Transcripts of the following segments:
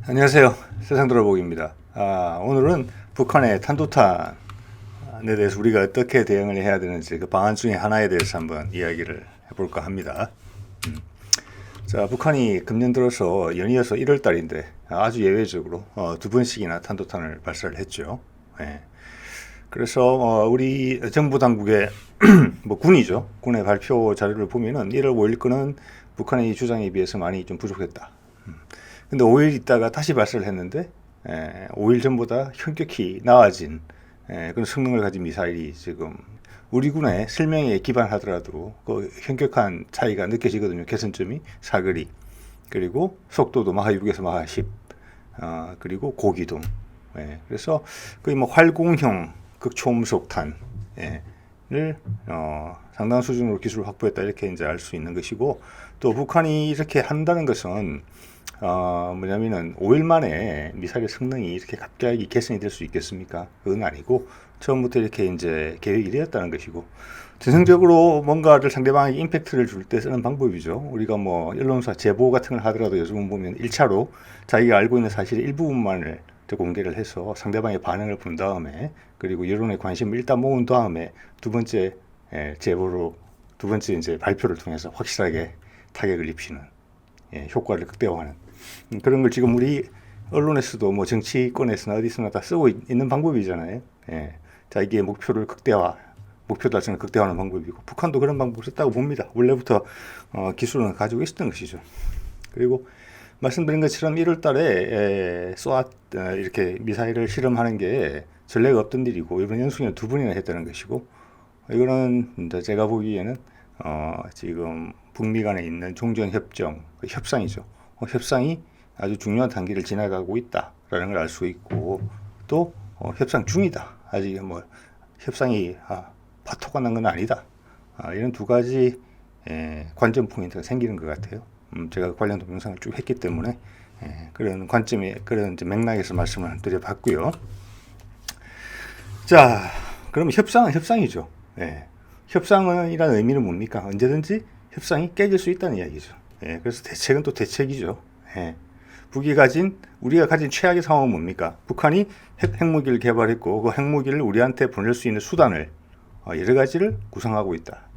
안녕하세요. 세상 돌아보기입니다. 오늘은 북한의 탄도탄에 대해서 우리가 어떻게 대응을 해야 되는지 그 방안 중에 하나에 대해서 한번 이야기를 해볼까 합니다. 자, 북한이 금년 들어서 연이어서 1월 달인데 아주 예외적으로 두 번씩이나 탄도탄을 발사를 했죠. 예. 그래서 우리 정부 당국의 뭐 군이죠. 군의 발표 자료를 보면은 1월 5일 거는 북한의 주장에 비해서 많이 좀 부족했다. 근데 5일 있다가 다시 발사를 했는데 5일 전보다 현격히 나아진 그런 성능을 가진 미사일이 지금 우리 군의 설명에 기반하더라도 그 현격한 차이가 느껴지거든요. 개선점이 사거리, 그리고 속도도 마하 6에서 마하 10, 그리고 고기동. 그래서 거의 뭐 활공형 극초음속탄을 상당한 수준으로 기술을 확보했다, 이렇게 이제 알 수 있는 것이고, 또 북한이 이렇게 한다는 것은 뭐냐면은 5일 만에 미사일의 성능이 이렇게 갑자기 개선이 될 수 있겠습니까? 그건 아니고 처음부터 이렇게 이제 계획이 되었다는 것이고, 전성적으로 뭔가를 상대방에게 임팩트를 줄 때 쓰는 방법이죠. 우리가 뭐 언론사 제보 같은 걸 하더라도 요즘은 보면 1차로 자기가 알고 있는 사실의 일부분만을 공개를 해서 상대방의 반응을 본 다음에, 그리고 여론의 관심을 일단 모은 다음에 두 번째 제보로, 두 번째 이제 발표를 통해서 확실하게 타격을 입히는, 효과를 극대화하는 그런 걸 지금 우리 언론에서도 뭐 정치권에서나 어디서나 다 쓰고 있는 방법이잖아요. 자기의 목표를 극대화, 목표 달성을 극대화하는 방법이고, 북한도 그런 방법을 썼다고 봅니다. 원래부터 기술은 가지고 있었던 것이죠. 그리고 말씀드린 것처럼 1월 달에 이렇게 미사일을 실험하는 게 전례가 없던 일이고, 이번 연속에 두 번이나 했다는 것이고, 이거는 이제 제가 보기에는 지금 북미 간에 있는 종전협정, 협상이죠. 협상이 아주 중요한 단계를 지나가고 있다라는 걸 알 수 있고, 또 협상 중이다. 아직 뭐 협상이 파토가 난 건 아니다. 이런 두 가지 관전 포인트가 생기는 것 같아요. 제가 관련 동영상을 쭉 했기 때문에 그런 관점에, 그런 맥락에서 말씀을 드려봤고요. 자, 그럼 협상은 협상이죠. 협상이라는 의미는 뭡니까? 언제든지 협상이 깨질 수 있다는 이야기죠. 그래서 대책은 또 대책이죠. 우리가 가진 최악의 상황은 뭡니까? 북한이 핵무기를 개발했고, 그 핵무기를 우리한테 보낼 수 있는 수단을 여러 가지를 구상하고 있다.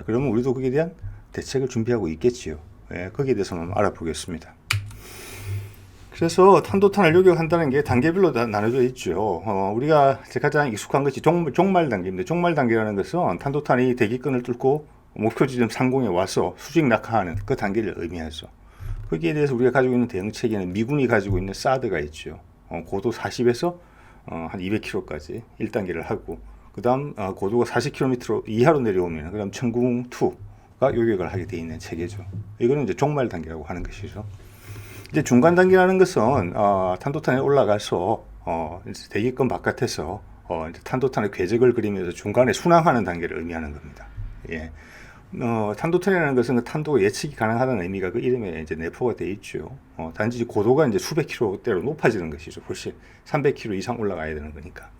그러면 우리도 거기에 대한 대책을 준비하고 있겠지요. 거기에 대해서 한번 알아보겠습니다. 그래서 탄도탄을 요격한다는 게 단계별로 다 나눠져 있죠. 우리가 가장 익숙한 것이 종말 단계입니다. 종말 단계라는 것은 탄도탄이 대기권을 뚫고 목표 지점 상공에 와서 수직 낙하하는 그 단계를 의미하죠. 거기에 대해서 우리가 가지고 있는 대응 체계는 미군이 가지고 있는 사드가 있죠. 고도 40에서 한 200km까지 1단계를 하고, 그 다음 고도가 40km 이하로 내려오면 그 다음 천궁2가 요격을 하게 되어 있는 체계죠. 이거는 이제 종말 단계라고 하는 것이죠. 이제 중간 단계라는 것은 탄도탄에 올라가서 이제 대기권 바깥에서 이제 탄도탄의 궤적을 그리면서 중간에 순항하는 단계를 의미하는 겁니다. 탄도탄이라는 것은 그 탄도 예측이 가능하다는 의미가 그 이름에 이제 내포가 되어 있죠. 단지 고도가 이제 수백 킬로대로 높아지는 것이죠. 훨씬 300km 이상 올라가야 되는 거니까.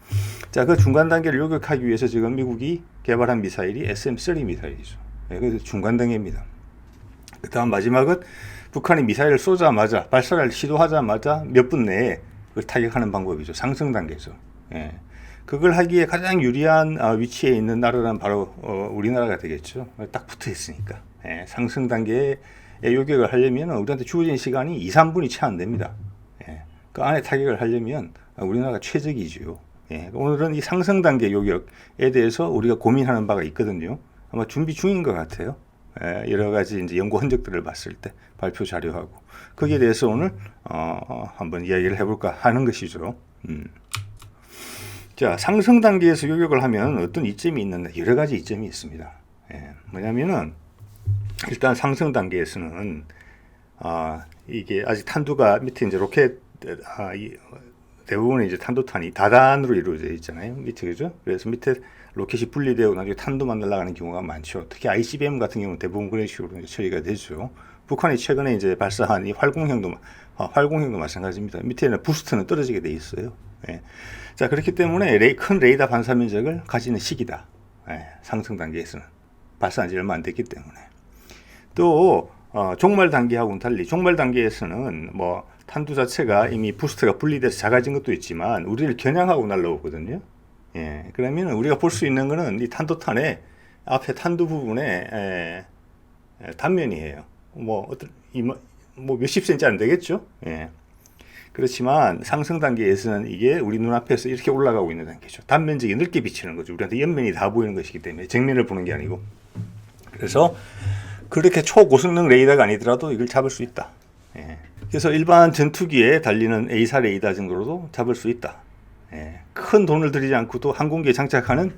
자, 그 중간 단계를 요격하기 위해서 지금 미국이 개발한 미사일이 SM-3 미사일이죠. 그래서 중간 단계입니다. 그 다음 마지막은 북한이 미사일을 쏘자마자, 발사를 시도하자마자 몇 분 내에 그걸 타격하는 방법이죠. 상승 단계죠. 그걸 하기에 가장 유리한 위치에 있는 나라는 바로 우리나라가 되겠죠. 딱 붙어 있으니까. 상승 단계에 요격을 하려면 우리한테 주어진 시간이 2, 3분이 채 안 됩니다. 그 안에 타격을 하려면 우리나라가 최적이지요. 오늘은 이 상승 단계 요격에 대해서 우리가 고민하는 바가 있거든요. 아마 준비 중인 것 같아요. 여러 가지 이제 연구 흔적들을 봤을 때 발표 자료하고, 거기에 대해서 오늘 한번 이야기를 해볼까 하는 것이죠. 자, 상승 단계에서 요격을 하면 어떤 이점이 있는데, 여러 가지 이점이 있습니다. 뭐냐면은 일단 상승 단계에서는 이게 아직 탄두가 밑에 이제 로켓 대부분의 이제 탄도탄이 다단으로 이루어져 있잖아요. 밑에, 그죠? 그래서 밑에 로켓이 분리되고 나중에 탄도만 날아가는 경우가 많죠. 특히 ICBM 같은 경우는 대부분 그런 식으로 이제 처리가 되죠. 북한이 최근에 이제 발사한 이 활공형도 마찬가지입니다. 밑에는 부스트는 떨어지게 돼 있어요. 자, 그렇기 때문에 큰 레이더 반사 면적을 가지는 시기다. 상승 단계에서는 발사한 지 얼마 안 됐기 때문에. 또 종말 단계하고는 달리 종말 단계에서는 뭐 탄두 자체가 이미 부스트가 분리돼서 작아진 것도 있지만 우리를 겨냥하고 날라오거든요. 예, 그러면 우리가 볼 수 있는 거는 이 탄도탄의 앞에 탄두 부분에 단면이에요. 뭐 어떤 뭐 몇십 센치 안 되겠죠. 예. 그렇지만 상승 단계에서는 이게 우리 눈앞에서 이렇게 올라가고 있는 단계죠. 단면적이 넓게 비치는 거죠. 우리한테 옆면이 다 보이는 것이기 때문에 정면을 보는 게 아니고. 그래서 그렇게 초고성능 레이더가 아니더라도 이걸 잡을 수 있다. 예. 그래서 일반 전투기에 달리는 A사 레이더 정도로도 잡을 수 있다. 예. 큰 돈을 들이지 않고도 항공기에 장착하는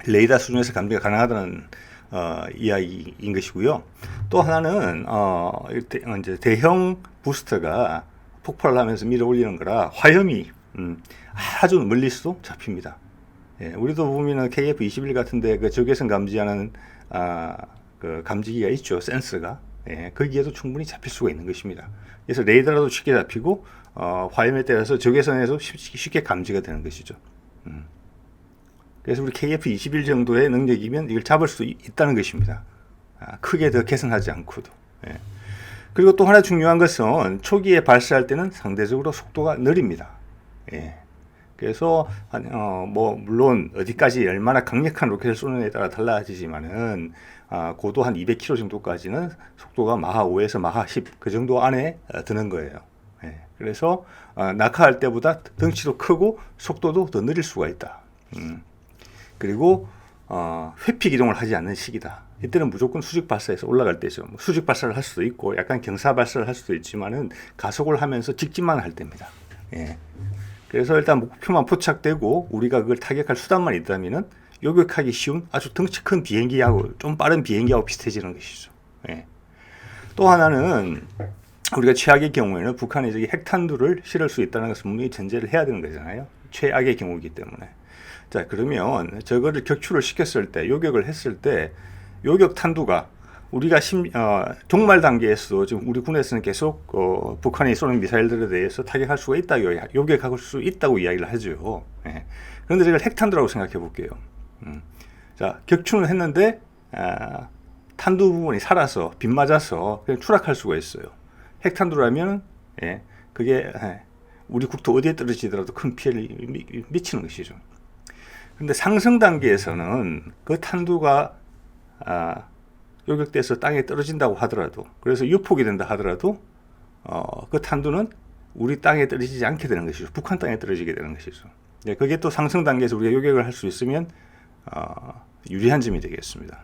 레이더 수준에서 감지가 가능하다는 이야기인 것이고요. 또 하나는 이제 대형 부스터가 폭발을 하면서 밀어 올리는 거라 화염이 아주 멀리서도 잡힙니다. 예, 우리도 보면은 KF-21 같은데 그 적외선 감지하는 그 감지기가 있죠, 센서가. 예, 거기에도 충분히 잡힐 수가 있는 것입니다. 그래서 레이더라도 쉽게 잡히고 화염에 따라서 적외선에서 쉽게 감지가 되는 것이죠. 그래서 우리 KF-21 정도의 능력이면 이걸 잡을 수 있다는 것입니다. 크게 더 개선하지 않고도. 예. 그리고 또 하나 중요한 것은 초기에 발사할 때는 상대적으로 속도가 느립니다. 예. 그래서 뭐 물론 어디까지 얼마나 강력한 로켓을 쏘느냐에 따라 달라지지만은 고도 한 200km 정도까지는 속도가 마하 5에서 마하 10 그 정도 안에 드는 거예요. 예. 그래서 낙하할 때보다 덩치도 크고 속도도 더 느릴 수가 있다. 그리고 회피 기동을 하지 않는 시기다. 이때는 무조건 수직 발사에서 올라갈 때죠. 뭐 수직 발사를 할 수도 있고 약간 경사 발사를 할 수도 있지만은 가속을 하면서 직진만 할 때입니다. 예. 그래서 일단 목표만 포착되고 우리가 그걸 타격할 수단만 있다면은 요격하기 쉬운 아주 덩치 큰 비행기하고 좀 빠른 비행기하고 비슷해지는 것이죠. 예. 또 하나는 우리가 최악의 경우에는 북한이 저기 핵탄두를 실을 수 있다는 것을 분명히 전제를 해야 되는 거잖아요. 최악의 경우이기 때문에. 자, 그러면 저거를 격추를 시켰을 때, 요격을 했을 때, 요격 탄두가 우리가 종말 단계에서 지금 우리 군에서는 계속 북한이 쏘는 미사일들에 대해서 타격할 수가 있다, 요격할 수 있다고 이야기를 하죠. 예. 그런데 제가 핵탄두라고 생각해 볼게요. 자, 격추는 했는데 탄두 부분이 살아서 빗맞아서 그냥 추락할 수가 있어요. 핵탄두라면 그게 우리 국토 어디에 떨어지더라도 큰 피해를 미치는 것이죠. 근데 상승 단계에서는 그 탄두가 요격돼서 땅에 떨어진다고 하더라도, 그래서 유폭이 된다 하더라도 그 탄두는 우리 땅에 떨어지지 않게 되는 것이죠. 북한 땅에 떨어지게 되는 것이죠. 네, 그게 또 상승 단계에서 우리가 요격을 할 수 있으면 유리한 점이 되겠습니다.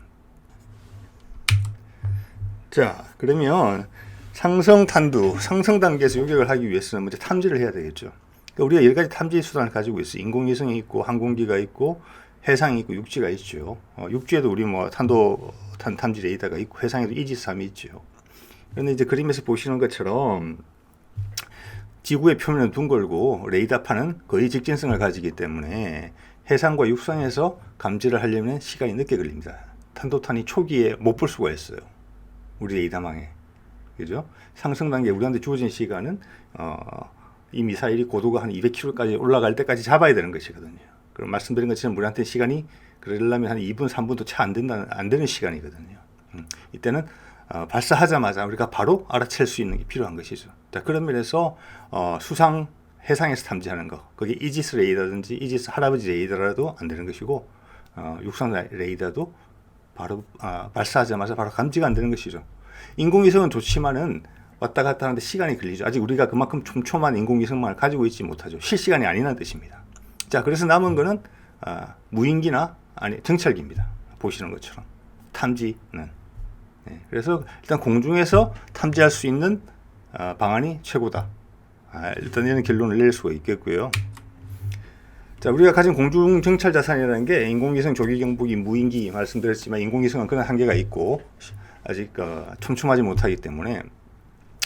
자, 그러면 상승 단계에서 요격을 하기 위해서는 먼저 탐지를 해야 되겠죠. 그러니까 우리가 여러 가지 탐지 수단을 가지고 있어요. 인공위성이 있고, 항공기가 있고, 해상이 있고, 육지가 있죠. 육지에도 우리 뭐 탄도탄 탐지 레이더가 있고, 해상에도 이지스함이 있죠. 그런데 이제 그림에서 보시는 것처럼 지구의 표면은 둥글고 레이더판은 거의 직진성을 가지기 때문에 해상과 육상에서 감지를 하려면 시간이 늦게 걸립니다. 탄도탄이 초기에 못 볼 수가 있어요. 우리 레이더망에. 그죠? 상승 단계 우리한테 주어진 시간은 이 미사일이 고도가 한 200km까지 올라갈 때까지 잡아야 되는 것이거든요. 그럼 말씀드린 것처럼 우리한테 시간이 그러려면 한 2분, 3분도 채 안 되는 시간이거든요. 이때는 발사하자마자 우리가 바로 알아챌 수 있는 게 필요한 것이죠. 자, 그런 면에서 수상, 해상에서 탐지하는 거, 그게 이지스 레이더든지 이지스 할아버지 레이더라도 안 되는 것이고, 육상 레이더도 바로 발사하자마자 바로 감지가 안 되는 것이죠. 인공위성은 좋지만은 왔다 갔다 하는데 시간이 걸리죠. 아직 우리가 그만큼 촘촘한 인공위성망을 가지고 있지 못하죠. 실시간이 아니라는 뜻입니다. 자, 그래서 남은 거는 무인기나 정찰기입니다. 보시는 것처럼 탐지는. 네, 그래서 일단 공중에서 탐지할 수 있는 방안이 최고다. 일단 이런 결론을 낼 수가 있겠고요. 자, 우리가 가진 공중 정찰 자산이라는 게 인공위성, 조기경보기, 무인기 말씀드렸지만 인공위성은 그런 한계가 있고 아직 촘촘하지 못하기 때문에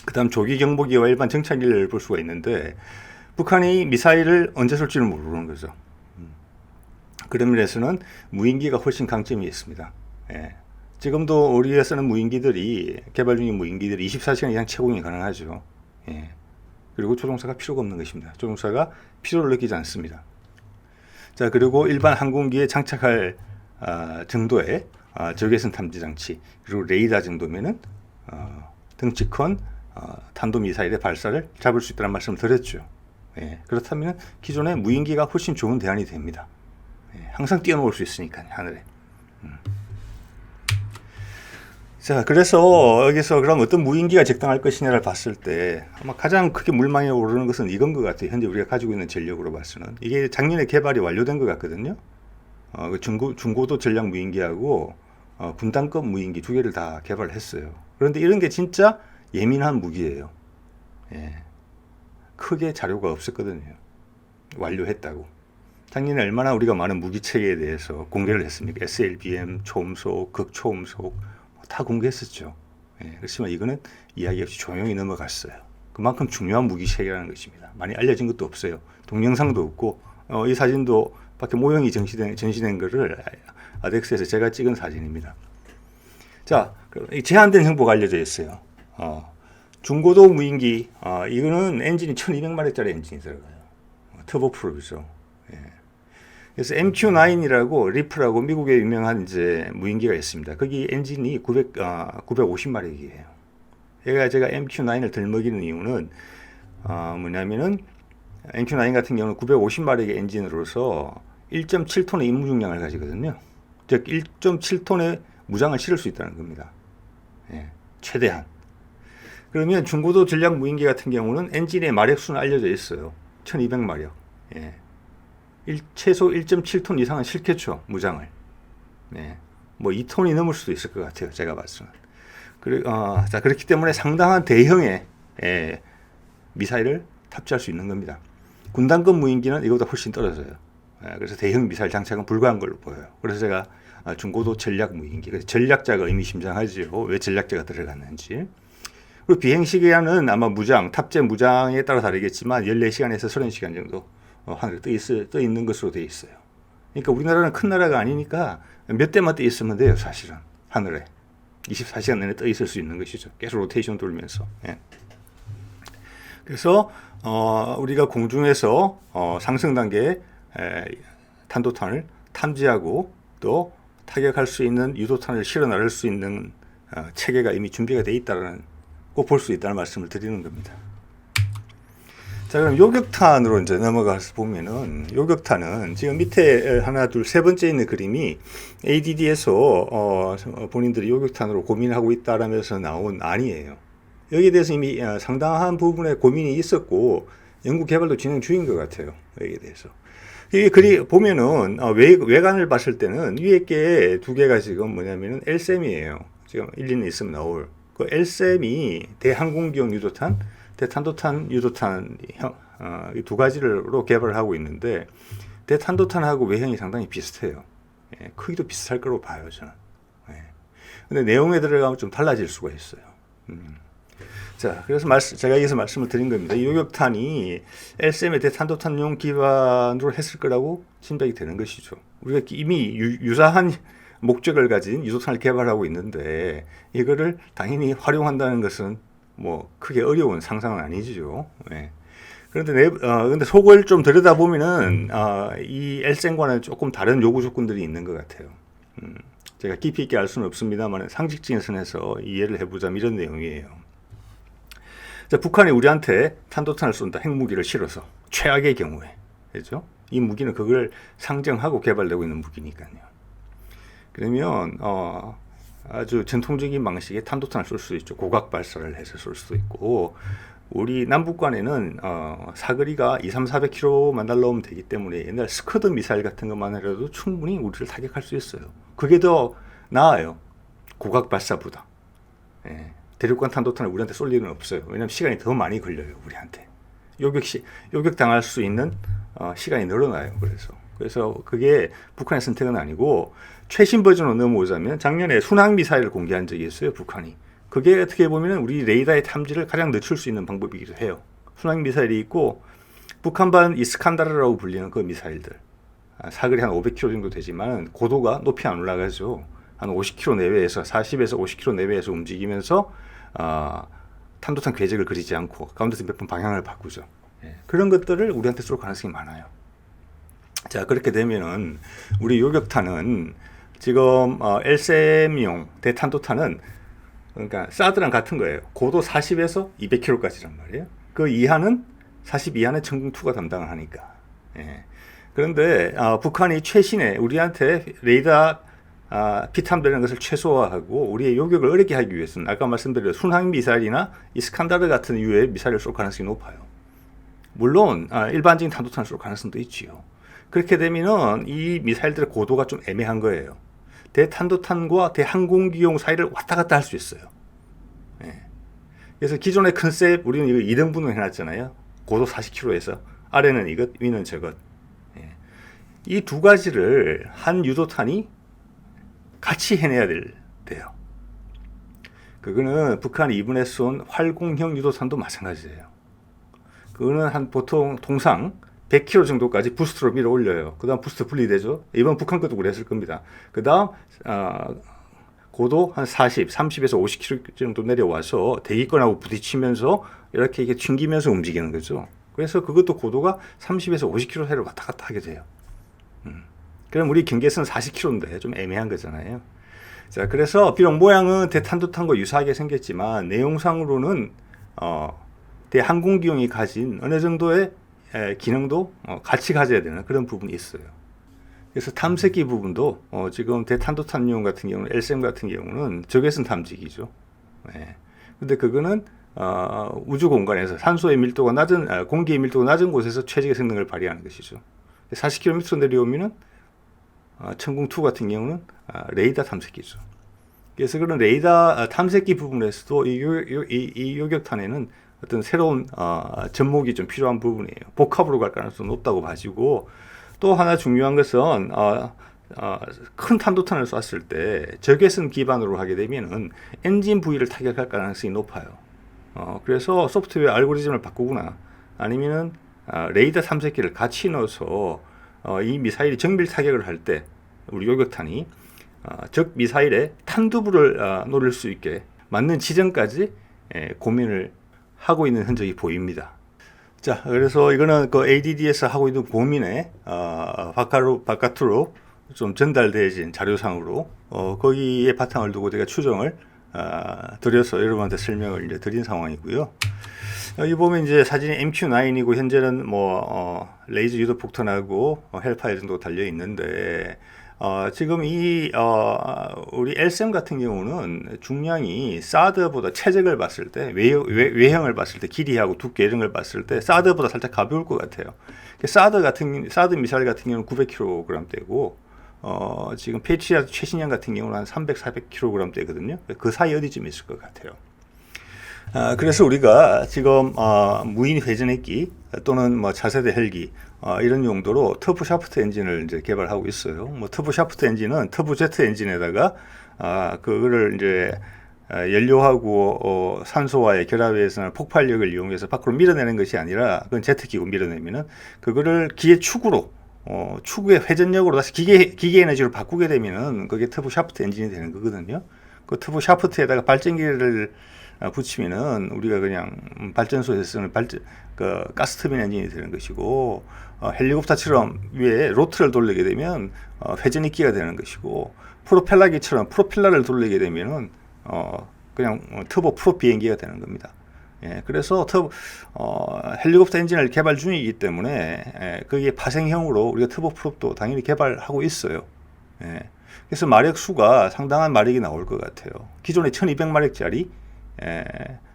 그 다음 조기경보기와 일반 정찰기를 볼 수가 있는데 북한이 미사일을 언제 쏠지를 모르는 거죠. 그런 면에서는 무인기가 훨씬 강점이 있습니다. 예. 지금도 우리가 쓰는 무인기들이 개발 중인 무인기들이 24시간 이상 채공이 가능하죠. 예. 그리고 조종사가 필요가 없는 것입니다. 조종사가 필요를 느끼지 않습니다. 자, 그리고 일반 항공기에 장착할 정도의 적외선 탐지 장치 그리고 레이더 정도면은 덩치 큰 탄도미사일의 발사를 잡을 수 있다는 말씀을 드렸죠. 예, 그렇다면 기존의 무인기가 훨씬 좋은 대안이 됩니다. 예, 항상 뛰어넘을 수 있으니까요, 하늘에. 자, 그래서 여기서 그럼 어떤 무인기가 적당할 것이냐를 봤을 때 아마 가장 크게 물망에 오르는 것은 이건 것 같아요. 현재 우리가 가지고 있는 전력으로 봐서는. 이게 작년에 개발이 완료된 것 같거든요. 그 중고도 전략 무인기하고 군단급 무인기 두 개를 다 개발했어요. 그런데 이런 게 진짜 예민한 무기예요. 예. 크게 자료가 없었거든요. 완료했다고. 작년에 얼마나 우리가 많은 무기 체계에 대해서 공개를 했습니까? SLBM, 초음속, 극초음속 다 공개했었죠. 예, 그렇지만 이거는 이야기 없이 조용히 넘어갔어요. 그만큼 중요한 무기 체계라는 것입니다. 많이 알려진 것도 없어요. 동영상도 없고 이 사진도 밖에 모형이 전시된 거를 아덱스에서 제가 찍은 사진입니다. 자, 제한된 정보가 알려져 있어요. 중고도 무인기, 이거는 엔진이 1200마력짜리 엔진이 들어가요. 터보프로죠. 예. 그래서 MQ-9이라고 리플하고 미국의 유명한 이제 무인기가 있습니다. 거기 엔진이 950마력이에요. 얘가 제가 MQ-9을 들먹이는 이유는 뭐냐면은 MQ-9 같은 경우는 950마력의 엔진으로서 1.7톤의 임무 중량을 가지거든요. 즉 1.7톤의 무장을 실을 수 있다는 겁니다. 예, 최대한. 그러면 중고도 전략 무인기 같은 경우는 엔진의 마력수는 알려져 있어요. 1200마력. 예. 최소 1.7톤 이상은 실겠죠, 무장을. 네. 뭐 2톤이 넘을 수도 있을 것 같아요, 제가 봤을 때는. 자, 그렇기 때문에 상당한 대형의 미사일을 탑재할 수 있는 겁니다. 군단급 무인기는 이거보다 훨씬 떨어져요. 그래서 대형 미사일 장착은 불가한 걸로 보여요. 그래서 제가 중고도 전략 무인기, 전략자가 의미심장하죠. 왜 전략자가 들어갔는지. 그리고 비행시간은 아마 탑재 무장에 따라 다르겠지만 14시간에서 30시간 정도 하늘에 떠 있는 것으로 되어 있어요. 그러니까 우리나라는 큰 나라가 아니니까 몇 대만 떠 있으면 돼요, 사실은. 하늘에. 24시간 내내 떠 있을 수 있는 것이죠. 계속 로테이션 돌면서. 예. 그래서 우리가 공중에서 상승 단계의 탄도탄을 탐지하고 또 타격할 수 있는 유도탄을 실어 나를 수 있는 체계가 이미 준비가 되어 있다는 꼭 볼 수 있다는 말씀을 드리는 겁니다. 자, 그럼 요격탄으로 이제 넘어가서 보면은 요격탄은 지금 밑에 하나, 둘, 세 번째 있는 그림이 ADD에서 본인들이 요격탄으로 고민하고 있다라면서 나온 안이에요. 여기에 대해서 이미 상당한 부분의 고민이 있었고 연구 개발도 진행 중인 것 같아요. 여기에 대해서. 이게 보면은 외관을 봤을 때는 위에 게 두 개가 지금 뭐냐면은 LSAM이에요. 지금 1, 2년 있으면 나올. 그 LSAM이 대항공기용 유도탄, 대탄도탄 유도탄 이 두 가지로 개발을 하고 있는데 대탄도탄하고 외형이 상당히 비슷해요. 예, 크기도 비슷할 거로 봐요, 저는. 예. 근데 내용에 들어가면 좀 달라질 수가 있어요. 자, 그래서 제가 여기서 말씀을 드린 겁니다. 이 요격탄이 LSAM의 대탄도탄용 기반으로 했을 거라고 짐작이 되는 것이죠. 우리가 이미 유사한 목적을 가진 유도탄을 개발하고 있는데 이거를 당연히 활용한다는 것은 뭐 크게 어려운 상상은 아니죠. 네. 근데 속을 좀 들여다보면은 이 LSAM과는 조금 다른 요구 조건들이 있는 것 같아요. 제가 깊이 있게 알 수는 없습니다만 상식적인 선에서 이해를 해보자면 이런 내용이에요. 자, 북한이 우리한테 탄도탄을 쏜다, 핵무기를 실어서 최악의 경우에, 그렇죠? 이 무기는 그걸 상정하고 개발되고 있는 무기니까요. 그러면 아주 전통적인 방식의 탄도탄을 쏠 수도 있죠. 고각 발사를 해서 쏠 수도 있고, 우리 남북간에는 사거리가 200-400km만 날라오면 되기 때문에 옛날 스커드 미사일 같은 것만 해도 충분히 우리를 타격할 수 있어요. 그게 더 나아요, 고각 발사보다. 예. 대륙간 탄도탄을 우리한테 쏠 일은 없어요. 왜냐하면 시간이 더 많이 걸려요, 우리한테. 요격 당할 수 있는 시간이 늘어나요. 그래서 그게 북한의 선택은 아니고 최신 버전으로 넘어오자면 작년에 순항 미사일을 공개한 적이 있어요, 북한이. 그게 어떻게 보면 우리 레이더의 탐지를 가장 늦출 수 있는 방법이기도 해요. 순항 미사일이 있고 북한반 이스칸다르라고 불리는 그 미사일들. 사거리 한 500km 정도 되지만 고도가 높이 안 올라가죠. 한 50km 내외에서 40에서 50km 내외에서 움직이면서 탄도탄 궤적을 그리지 않고 가운데서 몇 번 방향을 바꾸죠. 예. 그런 것들을 우리한테 쏠 가능성이 많아요. 자, 그렇게 되면은 우리 요격탄은 지금 LSAM용 대탄도탄은 그러니까 사드랑 같은 거예요. 고도 40에서 200km까지란 말이에요. 그 이하는 40 이하는 천궁2가 담당을 하니까. 예. 그런데 북한이 최신의 우리한테 레이더 피탐되는 것을 최소화하고 우리의 요격을 어렵게 하기 위해서는 아까 말씀드린 순항 미사일이나 이스칸다르 같은 유의 미사일을 쏠 가능성이 높아요. 물론 일반적인 탄도탄을 쏠 가능성도 있지요. 그렇게 되면은 이 미사일들의 고도가 좀 애매한 거예요. 대탄도탄과 대항공기용 사이를 왔다 갔다 할 수 있어요. 예. 그래서 기존의 컨셉 우리는 이거 2등분을 해놨잖아요. 고도 40km에서 아래는 이것, 위는 저것. 예. 이 두 가지를 한 유도탄이 같이 해내야 돼요. 그거는 북한이 이번에 쏜 활공형 유도탄도 마찬가지예요. 그거는 한 보통 통상 100km 정도까지 부스트로 밀어 올려요. 그 다음 부스트 분리되죠. 이번 북한 것도 그랬을 겁니다. 그 다음 고도 한 40, 30에서 50km 정도 내려와서 대기권하고 부딪히면서 이렇게 튕기면서 움직이는 거죠. 그래서 그것도 고도가 30에서 50km 사이를 왔다 갔다 하게 돼요. 그럼 우리 경계선은 40km인데 좀 애매한 거잖아요. 자, 그래서 비록 모양은 대탄도탄과 유사하게 생겼지만 내용상으로는 대항공기용이 가진 어느 정도의 기능도 같이 가져야 되는 그런 부분이 있어요. 그래서 탐색기 부분도 지금 대탄도탄용 같은 경우는 LSM 같은 경우는 적외선 탐지기죠. 네. 근데 그거는 우주 공간에서 산소의 밀도가 낮은 공기의 밀도가 낮은 곳에서 최적의 성능을 발휘하는 것이죠. 40km 내려오면은 천궁2 같은 경우는 레이더 탐색기죠. 그래서 그런 레이더 탐색기 부분에서도 이 요격탄에는 어떤 새로운 접목이 좀 필요한 부분이에요. 복합으로 갈 가능성이 높다고 봐지고 또 하나 중요한 것은 큰 탄도탄을 쐈을 때 적외선 기반으로 하게 되면은 엔진 부위를 타격할 가능성이 높아요. 그래서 소프트웨어 알고리즘을 바꾸거나 아니면은 레이더 탐색기를 같이 넣어서 이 미사일이 정밀 타격을 할 때 우리 요격탄이 적 미사일의 탄두부를 노릴 수 있게 맞는 지점까지 고민을 하고 있는 흔적이 보입니다. 자, 그래서 이거는 그 ADD에서 하고 있는 고민에 바깥으로 좀 전달되어진 자료상으로 거기에 바탕을 두고 제가 추정을 드려서 여러분한테 설명을 이제 드린 상황이고요. 여기 보면 이제 사진이 MQ9이고 현재는 레이저 유도 폭탄하고 헬파이어 정도 달려 있는데 지금 우리 LSM 같은 경우는 중량이 사드보다 체적을 봤을 때 외형을 봤을 때 길이하고 두께 이런 걸 봤을 때 사드보다 살짝 가벼울 것 같아요. 사드 미사일 같은 경우는 900kg대고 지금 페이트리엇 최신형 같은 경우는 한 300, 400kg대거든요. 그 사이 어디쯤 있을 것 같아요. 그래서 우리가 지금 무인 회전액기 또는 차세대 헬기 이런 용도로 터보 샤프트 엔진을 이제 개발하고 있어요. 터보 샤프트 엔진은 터보 제트 엔진에다가 그거를 이제 연료하고 산소와의 결합에서는 폭발력을 이용해서 밖으로 밀어내는 것이 아니라 그건 제트기고 밀어내면은 그거를 기계 축으로 축의 회전력으로 다시 기계 에너지로 바꾸게 되면은 그게 터보 샤프트 엔진이 되는 거거든요. 그 터보 샤프트에다가 발전기를 붙이면은 우리가 그냥 발전소에서 쓰는 가스 터빈 엔진이 되는 것이고 헬리콥터처럼 위에 로트를 돌리게 되면 회전익기가 되는 것이고 프로펠러기처럼 프로펠러를 돌리게 되면은 그냥 터보 프롭 비행기가 되는 겁니다. 예, 그래서 헬리콥터 엔진을 개발 중이기 때문에 거기에 파생형으로 우리가 터보 프롭도 당연히 개발하고 있어요. 예, 그래서 마력 수가 상당한 마력이 나올 것 같아요. 기존에 1200마력짜리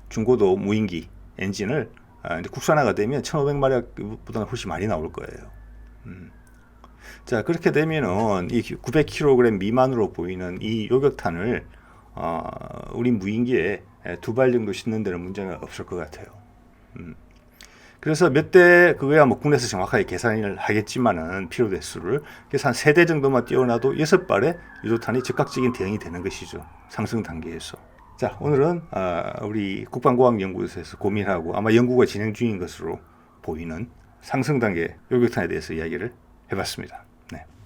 중고도 무인기 엔진을 이제 국산화가 되면 1500마력보다는 훨씬 많이 나올 거예요. 자, 그렇게 되면은 이 900kg 미만으로 보이는 이 요격탄을 우리 무인기에 2발 정도 싣는 데는 문제가 없을 것 같아요. 그래서 몇 대 그거야 국내에서 정확하게 계산을 하겠지만은 필요 대수를 그래서 한 3대 정도만 띄워놔도 6발의 유도탄이 즉각적인 대응이 되는 것이죠. 상승 단계에서. 자, 오늘은 우리 국방과학연구소에서 고민하고 아마 연구가 진행 중인 것으로 보이는 상승 단계 요격탄에 대해서 이야기를 해봤습니다.